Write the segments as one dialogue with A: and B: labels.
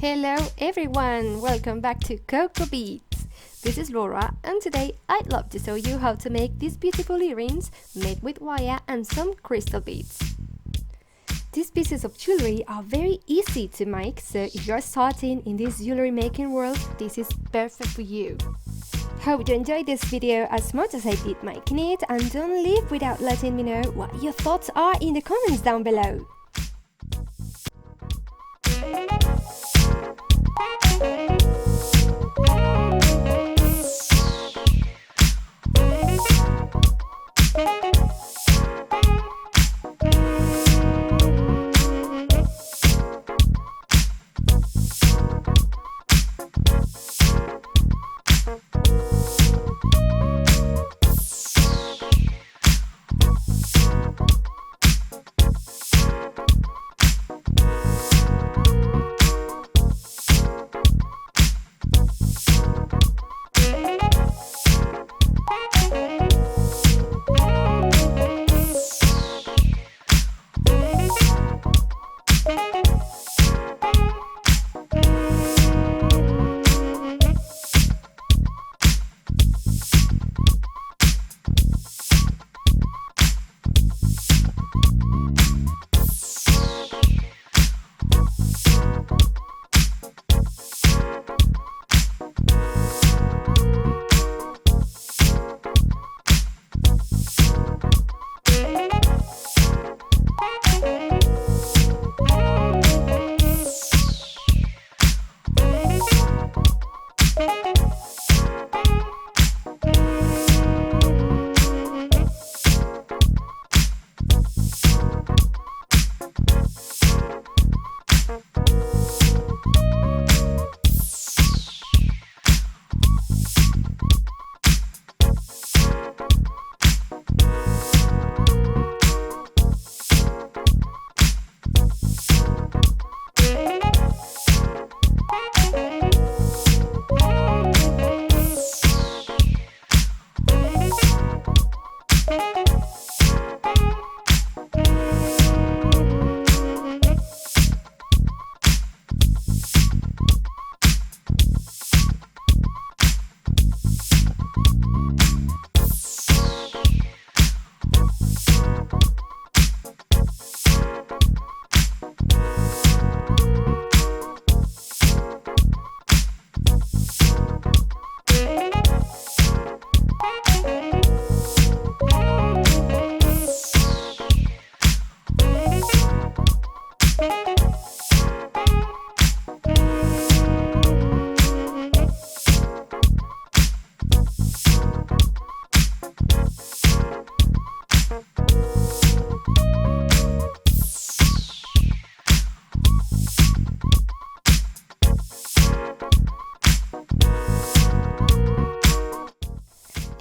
A: Hello everyone, welcome back to Coco Beats. This is Laura and today I'd love to show you how to make these beautiful earrings made with wire and some crystal beads. These pieces of jewelry are very easy to make, so if you're starting in this jewelry making world, this is perfect for you. Hope you enjoyed this video as much as I did making it, and don't leave without letting me know what your thoughts are in the comments down below.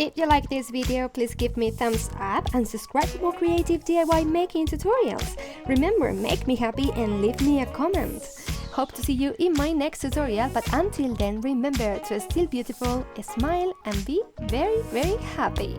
A: If you like this video, please give me a thumbs up and subscribe for more creative DIY making tutorials. Remember, make me happy and leave me a comment. Hope to see you in my next tutorial, but until then, remember to stay beautiful, smile and be very, very happy.